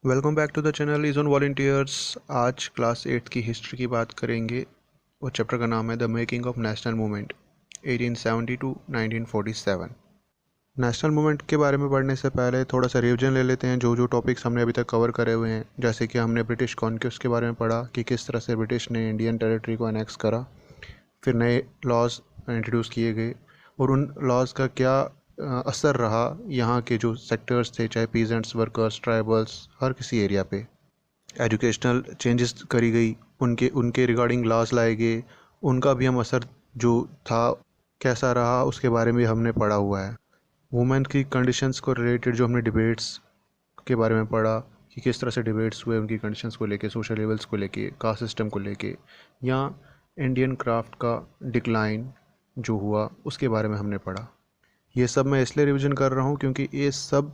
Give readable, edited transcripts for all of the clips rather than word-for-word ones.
Welcome back to the channel is on volunteers. आज class 8 की history की बात करेंगे और चैप्टर का नाम है the making of national movement 1870 to 1947। National movement के बारे में पढ़ने से पहले थोड़ा सा रिवीजन ले लेते हैं जो जो टॉपिक्स हमने अभी तक कवर करे हुए हैं। जैसे कि हमने ब्रिटिश कॉन्क्वेस्ट के बारे में पढ़ा कि किस तरह से ब्रिटिश ने इंडियन टेरिटरी को अनेक्स करा, फिर नए लॉज इंट्रोड्यूस किए गए और उन लॉज का क्या असर रहा यहाँ के जो सेक्टर्स थे, चाहे पीजेंट्स, वर्कर्स, ट्राइबल्स, हर किसी एरिया पे। एजुकेशनल चेंजेस करी गई, उनके उनके रिगार्डिंग लॉज लाए गए, उनका भी हम असर जो था कैसा रहा उसके बारे में हमने पढ़ा हुआ है। वुमेन की कंडीशंस को रिलेटेड जो हमने डिबेट्स के बारे में पढ़ा कि किस तरह से डिबेट्स हुए उनकी कंडीशंस को लेके, सोशल लेवल्स को लेके, कास्ट सिस्टम को लेके, या इंडियन क्राफ्ट का डिक्लाइन जो हुआ उसके बारे में हमने पढ़ा। ये सब मैं इसलिए रिवीजन कर रहा हूँ क्योंकि ये सब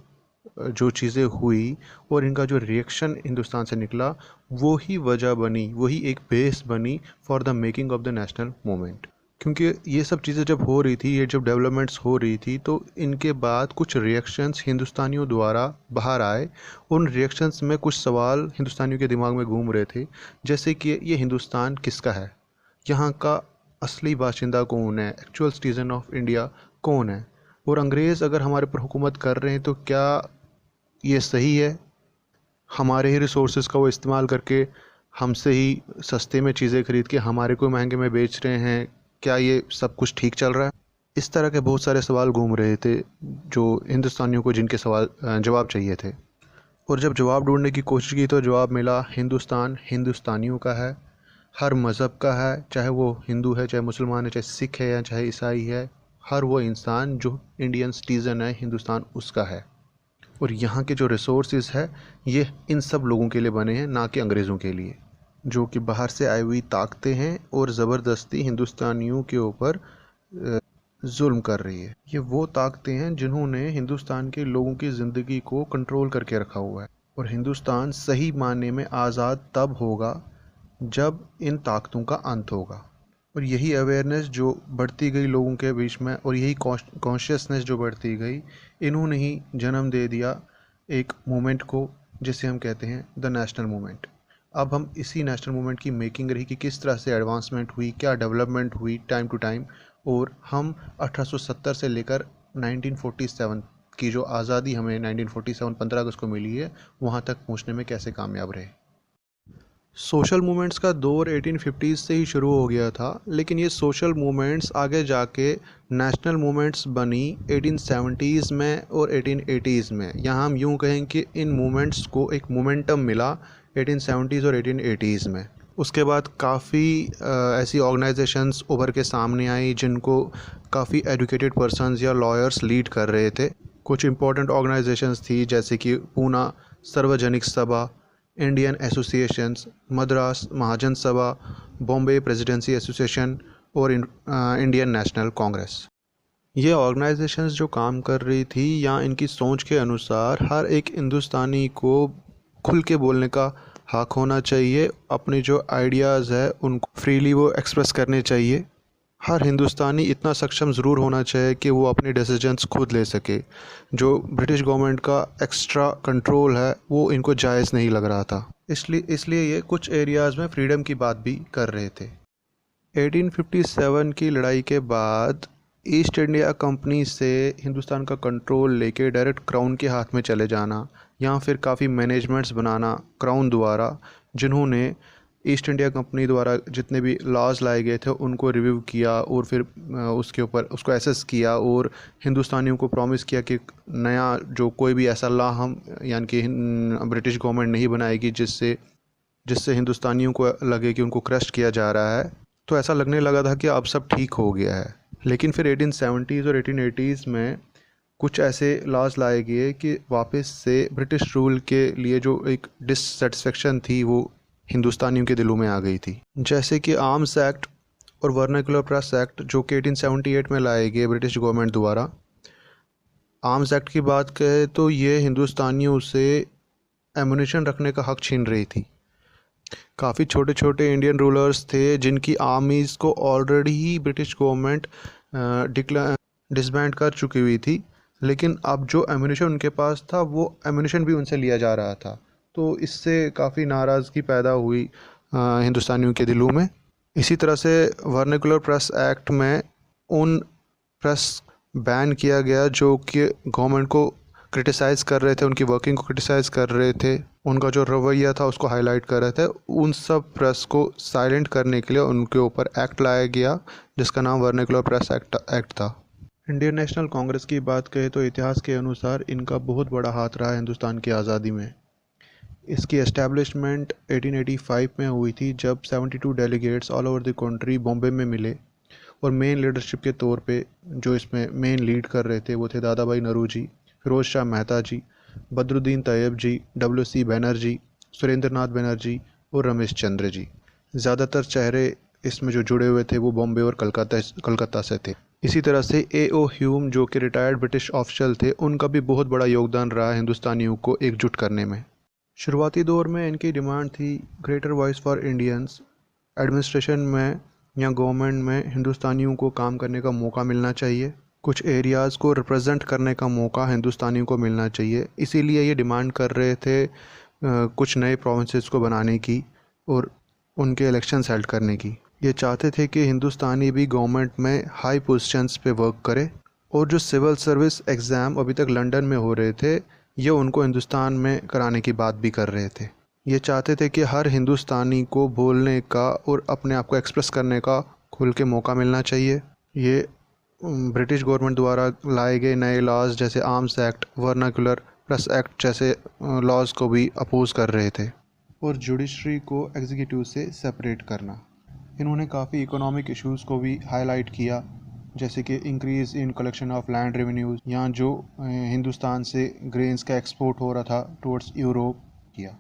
जो चीज़ें हुई और इनका जो रिएक्शन हिंदुस्तान से निकला वही वजह बनी, वही एक बेस बनी for the making of the national movement. क्योंकि ये सब चीज़ें जब हो रही थी, ये जब डेवलपमेंट्स हो रही थी, तो इनके बाद कुछ रिएक्शंस हिंदुस्तानियों द्वारा बाहर आए। उन रिएक्शंस में कुछ सवाल हिंदुस्तानियों के दिमाग में घूम रहे थे, जैसे कि ये हिंदुस्तान किसका है, यहाँ का असली बाशिंदा कौन है, एक्चुअल सिटीज़न ऑफ इंडिया कौन है, और अंग्रेज़ अगर हमारे ऊपर हुकूमत कर रहे हैं तो क्या ये सही है, हमारे ही रिसोर्सेज का वो इस्तेमाल करके हमसे ही सस्ते में चीज़ें खरीद के हमारे को महंगे में बेच रहे हैं, क्या ये सब कुछ ठीक चल रहा है। इस तरह के बहुत सारे सवाल घूम रहे थे जो हिंदुस्तानियों को, जिनके जवाब चाहिए थे। और जब जवाब ढूंढने की कोशिश की तो जवाब मिला, हिंदुस्तान हिंदुस्तानियों का है, हर मज़हब का है, चाहे वो हिंदू है, चाहे मुसलमान है, चाहे सिख है या चाहे ईसाई है, हर वो इंसान जो इंडियन सिटीज़न है, हिंदुस्तान उसका है। और यहाँ के जो रिसोर्सेज है ये इन सब लोगों के लिए बने हैं, ना कि अंग्रेज़ों के लिए, जो कि बाहर से आई हुई ताकतें हैं और ज़बरदस्ती हिंदुस्तानियों के ऊपर जुल्म कर रही है। ये वो ताकतें हैं जिन्होंने हिंदुस्तान के लोगों की ज़िंदगी को कंट्रोल करके रखा हुआ है। और हिंदुस्तान सही मायने में आज़ाद तब होगा जब इन ताकतों का अंत होगा। और यही अवेयरनेस जो बढ़ती गई लोगों के बीच में, और यही कॉन्शियसनेस जो बढ़ती गई, इन्होंने ही जन्म दे दिया एक मूवमेंट को जिसे हम कहते हैं द नेशनल मूवमेंट। अब हम इसी नेशनल मूवमेंट की मेकिंग रही कि किस तरह से एडवांसमेंट हुई, क्या डेवलपमेंट हुई टाइम टू टाइम, और हम 1870 से लेकर 1947 की जो आज़ादी हमें 1947 15 अगस्त को मिली है, वहाँ तक पहुँचने में कैसे कामयाब रहे। सोशल मूवमेंट्स का दौर 1850 से ही शुरू हो गया था, लेकिन ये सोशल मूवमेंट्स आगे जाके नेशनल मूवमेंट्स बनी 1870s में और 1880s में। यहाँ हम यूँ कहें कि इन मूवमेंट्स को एक मोमेंटम मिला 1870s और 1880s में। उसके बाद काफ़ी ऐसी ऑर्गेनाइजेशंस उभर के सामने आई जिनको काफ़ी एजुकेटेड पर्सन्स या लॉयर्स लीड कर रहे थे। कुछ इम्पोर्टेंट ऑर्गेनाइजेशंस थी जैसे कि पूना सार्वजनिक सभा, इंडियन एसोसिएशंस, मद्रास महाजन सभा, बॉम्बे प्रेसिडेंसी एसोसिएशन और इंडियन नेशनल कांग्रेस। ये ऑर्गेनाइजेशंस जो काम कर रही थी, या इनकी सोच के अनुसार हर एक हिंदुस्तानी को खुल के बोलने का हक होना चाहिए, अपने जो आइडियाज़ है उनको फ्रीली वो एक्सप्रेस करने चाहिए। हर हिंदुस्तानी इतना सक्षम ज़रूर होना चाहिए कि वो अपने डिसीजंस खुद ले सके। जो ब्रिटिश गवर्नमेंट का एक्स्ट्रा कंट्रोल है वो इनको जायज़ नहीं लग रहा था, इसलिए ये कुछ एरियाज़ में फ्रीडम की बात भी कर रहे थे। 1857 की लड़ाई के बाद ईस्ट इंडिया कंपनी से हिंदुस्तान का कंट्रोल लेके डायरेक्ट क्राउन के हाथ में चले जाना, या फिर काफ़ी मैनेजमेंट्स बनाना क्राउन द्वारा, जिन्होंने ईस्ट इंडिया कंपनी द्वारा जितने भी लॉज लाए गए थे उनको रिव्यू किया और फिर उसके ऊपर उसको एसेस किया और हिंदुस्तानियों को प्रॉमिस किया कि नया जो कोई भी ऐसा लॉ हम, यानी कि ब्रिटिश गवर्नमेंट नहीं बनाएगी जिससे जिससे हिंदुस्तानियों को लगे कि उनको क्रश किया जा रहा है। तो ऐसा लगने लगा था कि अब सब ठीक हो गया है। लेकिन फिर 1870s और 1880s में कुछ ऐसे लॉज लाए गए कि वापस से ब्रिटिश रूल के लिए जो एक डिससेटिस्फेक्शन थी वो हिंदुस्तानियों के दिलों में आ गई थी। जैसे कि आर्म्स एक्ट और वर्नाकुलर प्रेस एक्ट जो कि 1878 में लाए गए ब्रिटिश गवर्नमेंट द्वारा। आर्म्स एक्ट की बात करें तो ये हिंदुस्तानियों से एमुनिशन रखने का हक छीन रही थी। काफ़ी छोटे छोटे इंडियन रूलर्स थे जिनकी आर्मीज़ को ऑलरेडी ही ब्रिटिश गवर्नमेंट डिसबैंड कर चुकी हुई थी, लेकिन अब जो एमुनिशन उनके पास था वो एमुनिशन भी उनसे लिया जा रहा था। तो इससे काफ़ी नाराज़गी पैदा हुई हिंदुस्तानियों के दिलों में। इसी तरह से वर्नाकुलर प्रेस एक्ट में उन प्रेस बैन किया गया जो कि गवर्नमेंट को क्रिटिसाइज़ कर रहे थे, उनकी वर्किंग को क्रिटिसाइज़ कर रहे थे, उनका जो रवैया था उसको हाईलाइट कर रहे थे। उन सब प्रेस को साइलेंट करने के लिए उनके ऊपर एक्ट लाया गया जिसका नाम वर्नाकुलर प्रेस एक्ट था। इंडियन नेशनल कांग्रेस की बात करें तो इतिहास के अनुसार इनका बहुत बड़ा हाथ रहा हिंदुस्तान की आज़ादी में। इसकी एस्टैब्लिशमेंट 1885 में हुई थी जब 72 delegates all over the country Bombay में मिले और मेन लीडरशिप के तौर पे जो इसमें मेन लीड कर रहे थे वो थे दादा भाई नौरोजी, फिरोज शाह मेहता जी, बदरुद्दीन तैयब जी, WC बैनर्जी, सुरेंद्र नाथ बनर्जी और रमेश चंद्र जी। ज़्यादातर चेहरे इसमें जो जुड़े हुए थे वो बॉम्बे और कलकत्ता से थे। इसी तरह से A.O. ह्यूम जो कि रिटायर्ड ब्रिटिश ऑफिशियल थे, उनका भी बहुत बड़ा योगदान रहा हिंदुस्तानियों को एकजुट करने में। शुरुआती दौर में इनकी डिमांड थी greater voice for Indians. Administration में या गवर्नमेंट में हिंदुस्तानियों को काम करने का मौका मिलना चाहिए, कुछ एरियाज़ को रिप्रेजेंट करने का मौका हिंदुस्तानियों को मिलना चाहिए। इसीलिए ये डिमांड कर रहे थे कुछ नए प्रोविंसेस को बनाने की और उनके इलेक्शंस हेल्ड करने की। ये चाहते थे कि हिंदुस्तानी भी गवर्नमेंट में हाई पोजीशंस पे वर्क करे और जो सिविल सर्विस एग्ज़ाम अभी तक लंदन में हो रहे थे ये उनको हिंदुस्तान में कराने की बात भी कर रहे थे। ये चाहते थे कि हर हिंदुस्तानी को बोलने का और अपने आप को एक्सप्रेस करने का खुल के मौका मिलना चाहिए। ये ब्रिटिश गवर्नमेंट द्वारा लाए गए नए लॉज जैसे arms act, vernacular press act जैसे लॉज को भी अपोज कर रहे थे और जुडिशरी को एग्जीक्यूटिव से सेपरेट करना। इन्होंने काफ़ी इकोनॉमिक इश्यूज़ को भी हाईलाइट किया जैसे कि increase in collection of land revenues, यहाँ जो हिंदुस्तान से ग्रेन्स का एक्सपोर्ट हो रहा था टुवर्ड्स यूरोप किया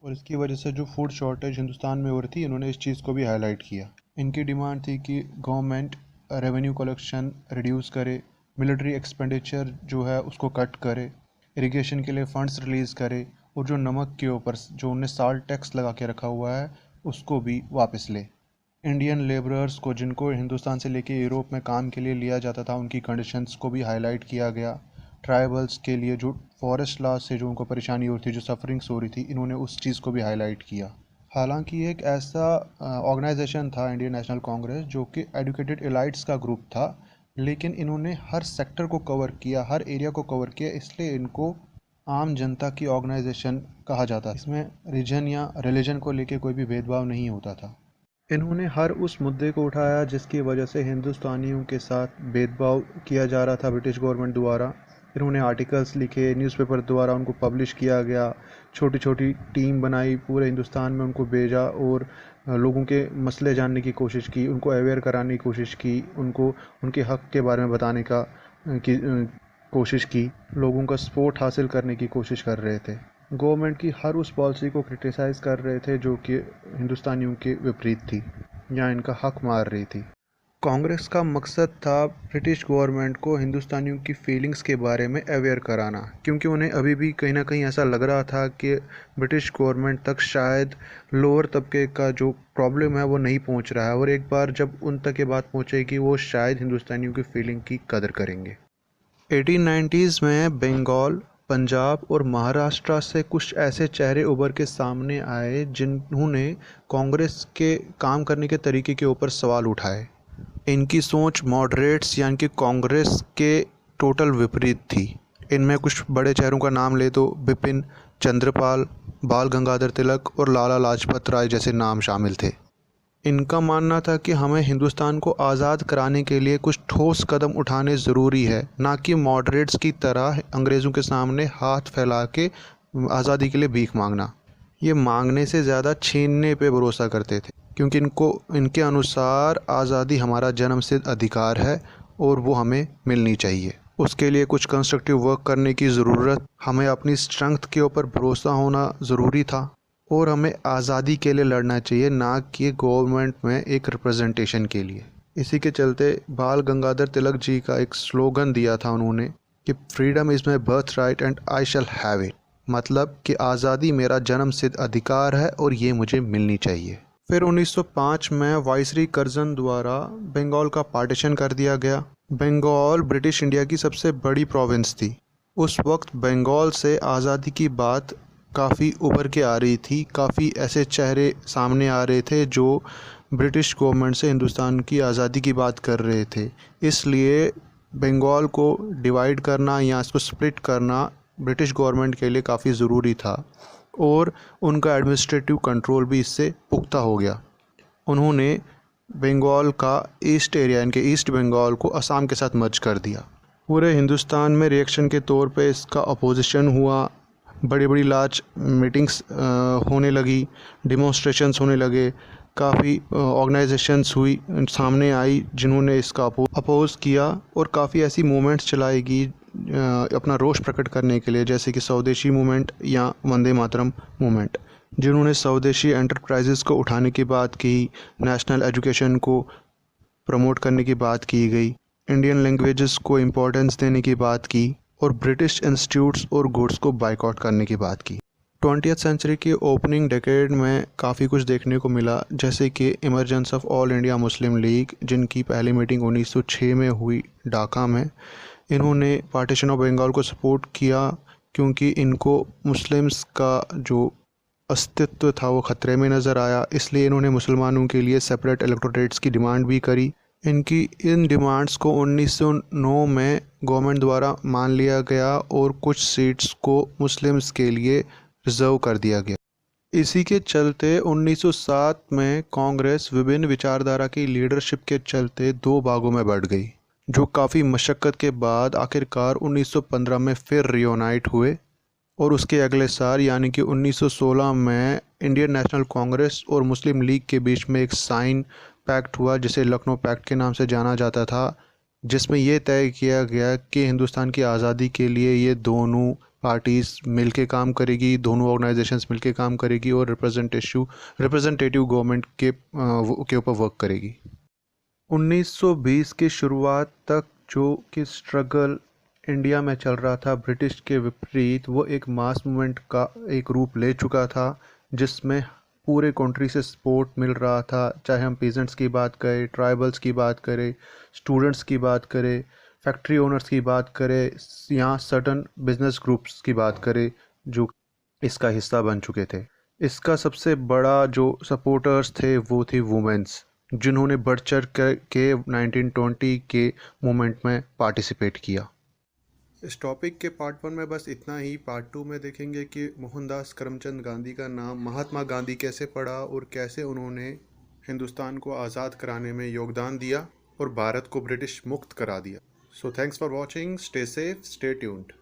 और इसकी वजह से जो फूड शॉर्टेज हिंदुस्तान में हो रही थी इन्होंने इस चीज़ को भी हाईलाइट किया। इनकी डिमांड थी कि गवर्नमेंट रेवेन्यू कलेक्शन रिड्यूस करे, मिलिट्री एक्सपेंडिचर जो है उसको कट करे, इरिगेशन के लिए फ़ंड्स रिलीज़ करे और जो नमक के ऊपर जो उन्हें साल्ट टैक्स लगा के रखा हुआ है उसको भी वापस ले। इंडियन लेबरर्स को जिनको हिंदुस्तान से लेके यूरोप में काम के लिए लिया जाता था उनकी कंडीशंस को भी हाईलाइट किया गया। ट्राइबल्स के लिए जो फॉरेस्ट लॉज से जो उनको परेशानी हो रही थी, जो सफरिंग्स हो रही थी, इन्होंने उस चीज़ को भी हाईलाइट किया। हालांकि एक ऐसा ऑर्गेनाइजेशन था इंडियन नेशनल कांग्रेस जो कि एजुकेटेड एलाइट्स का ग्रुप था, लेकिन इन्होंने हर सेक्टर को कवर किया, हर एरिया को कवर किया, इसलिए इनको आम जनता की ऑर्गेनाइजेशन कहा जाता है। इसमें रीजन या रिलीजन को लेके कोई भी भेदभाव नहीं होता था। इन्होंने हर उस मुद्दे को उठाया जिसकी वजह से हिंदुस्तानियों के साथ भेदभाव किया जा रहा था ब्रिटिश गवर्नमेंट द्वारा। इन्होंने आर्टिकल्स लिखे, न्यूज़पेपर द्वारा उनको पब्लिश किया गया, छोटी छोटी टीम बनाई, पूरे हिंदुस्तान में उनको भेजा और लोगों के मसले जानने की कोशिश की, उनको अवेयर कराने की कोशिश की, उनको उनके हक़ के बारे में बताने कोशिश की, लोगों का सपोर्ट हासिल करने की कोशिश कर रहे थे। गवर्नमेंट की हर उस पॉलिसी को क्रिटिसाइज़ कर रहे थे जो कि हिंदुस्तानियों के विपरीत थी या इनका हक मार रही थी। कांग्रेस का मकसद था ब्रिटिश गवर्नमेंट को हिंदुस्तानियों की फीलिंग्स के बारे में अवेयर कराना, क्योंकि उन्हें अभी भी कहीं ना कहीं ऐसा लग रहा था कि ब्रिटिश गवर्नमेंट तक शायद लोअर तबके का जो प्रॉब्लम है वो नहीं पहुंच रहा है और एक बार जब उन तक ये बात पहुंचेगी वो शायद हिंदुस्तानियों की फीलिंग की कदर करेंगे। 1890s में बंगाल, पंजाब और महाराष्ट्र से कुछ ऐसे चेहरे उभर के सामने आए जिन्होंने कांग्रेस के काम करने के तरीके के ऊपर सवाल उठाए। इनकी सोच मॉडरेट्स यानी कि कांग्रेस के टोटल विपरीत थी। इनमें कुछ बड़े चेहरों का नाम ले तो बिपिन चंद्रपाल, बाल गंगाधर तिलक और लाला लाजपत राय जैसे नाम शामिल थे। इनका मानना था कि हमें हिंदुस्तान को आज़ाद कराने के लिए कुछ ठोस कदम उठाने ज़रूरी है, ना कि मॉडरेट्स की तरह अंग्रेज़ों के सामने हाथ फैला के आज़ादी के लिए भीख मांगना। ये मांगने से ज़्यादा छीनने पे भरोसा करते थे, क्योंकि इनके अनुसार आज़ादी हमारा जन्मसिद्ध अधिकार है और वो हमें मिलनी चाहिए। उसके लिए कुछ कंस्ट्रक्टिव वर्क करने की ज़रूरत, हमें अपनी स्ट्रेंथ के ऊपर भरोसा होना ज़रूरी था और हमें आज़ादी के लिए लड़ना चाहिए, ना कि गवर्नमेंट में एक रिप्रेजेंटेशन के लिए। इसी के चलते बाल गंगाधर तिलक जी का एक स्लोगन दिया था उन्होंने कि freedom is my birth right and I shall have it, मतलब कि आज़ादी मेरा जन्मसिद्ध अधिकार है और ये मुझे मिलनी चाहिए। फिर 1905 में वाइसरी कर्जन द्वारा बंगाल का पार्टीशन कर दिया गया। बंगाल ब्रिटिश इंडिया की सबसे बड़ी प्रोविंस थी। उस वक्त बंगाल से आज़ादी की बात काफ़ी उभर के आ रही थी। काफ़ी ऐसे चेहरे सामने आ रहे थे जो ब्रिटिश गवर्नमेंट से हिंदुस्तान की आज़ादी की बात कर रहे थे। इसलिए बंगाल को डिवाइड करना या इसको स्प्लिट करना ब्रिटिश गवर्नमेंट के लिए काफ़ी ज़रूरी था और उनका एडमिनिस्ट्रेटिव कंट्रोल भी इससे पुख्ता हो गया। उन्होंने बंगाल का ईस्ट एरिया, इनके ईस्ट बंगाल को असम के साथ मर्ज कर दिया। पूरे हिंदुस्तान में रिएक्शन के तौर पे इसका अपोजिशन हुआ। बड़ी बड़ी लार्ज मीटिंग्स होने लगी, डिमॉन्स्ट्रेशंस होने लगे, काफ़ी ऑर्गेनाइजेशंस हुई सामने आई जिन्होंने इसका अपोज़ किया और काफ़ी ऐसी मूवमेंट्स चलाएगी अपना रोष प्रकट करने के लिए, जैसे कि स्वदेशी मूवमेंट या वंदे मातरम मूवमेंट, जिन्होंने स्वदेशी एंटरप्राइजेज़ को उठाने की बात की, नेशनल एजुकेशन को प्रमोट करने की बात की गई, इंडियन लैंग्वेजेस को इम्पोर्टेंस देने की बात की और ब्रिटिश इंस्टीट्यूट्स और गुड्स को बाइकआउट करने की बात की। 20th सेंचुरी के ओपनिंग डेकेड में काफ़ी कुछ देखने को मिला, जैसे कि emergence of all India Muslim league, जिनकी पहली मीटिंग 1906 में हुई ढाका में। इन्होंने पार्टीशन ऑफ बंगाल को सपोर्ट किया क्योंकि इनको मुस्लिम्स का जो अस्तित्व था वो ख़तरे में नज़र आया, इसलिए इन्होंने मुसलमानों के लिए सेपरेट इलेक्टोरेट्स की डिमांड भी करी। इनकी इन डिमांड्स को 1909 में गवर्नमेंट द्वारा मान लिया गया और कुछ सीट्स को मुस्लिम्स के लिए रिज़र्व कर दिया गया। इसी के चलते 1907 में कांग्रेस विभिन्न विचारधारा की लीडरशिप के चलते दो भागों में बढ़ गई, जो काफ़ी मशक्क़त के बाद आखिरकार 1915 में फिर रियूनाइट हुए और उसके अगले साल यानी कि 1916 में इंडियन नेशनल कांग्रेस और मुस्लिम लीग के बीच में एक साइन पैक्ट हुआ, जिसे लखनऊ पैक्ट के नाम से जाना जाता था, जिसमें यह तय किया गया कि हिंदुस्तान की आज़ादी के लिए ये दोनों पार्टीज़ मिलके काम करेगी, दोनों ऑर्गेनाइजेशंस मिलके काम करेगी और रिप्रेजेंटेटिव गवर्नमेंट के ऊपर वर्क करेगी। 1920 की शुरुआत तक जो कि स्ट्रगल इंडिया में चल रहा था ब्रिटिश के विपरीत, वो एक मास मूवमेंट का एक रूप ले चुका था, जिसमें पूरे कंट्री से सपोर्ट मिल रहा था। चाहे हम पीजेंट्स की बात करें, ट्राइबल्स की बात करें, स्टूडेंट्स की बात करें, फैक्ट्री ओनर्स की बात करें या सर्टन बिजनेस ग्रुप्स की बात करें जो इसका हिस्सा बन चुके थे। इसका सबसे बड़ा जो सपोर्टर्स थे वो थी वुमेन्स, जिन्होंने बढ़ चढ़ के 1920 के मूवमेंट में पार्टिसिपेट किया। इस टॉपिक के पार्ट 1 में बस इतना ही। पार्ट 2 में देखेंगे कि मोहनदास करमचंद गांधी का नाम महात्मा गांधी कैसे पड़ा और कैसे उन्होंने हिंदुस्तान को आज़ाद कराने में योगदान दिया और भारत को ब्रिटिश मुक्त करा दिया। So thanks for watching, stay safe, stay tuned.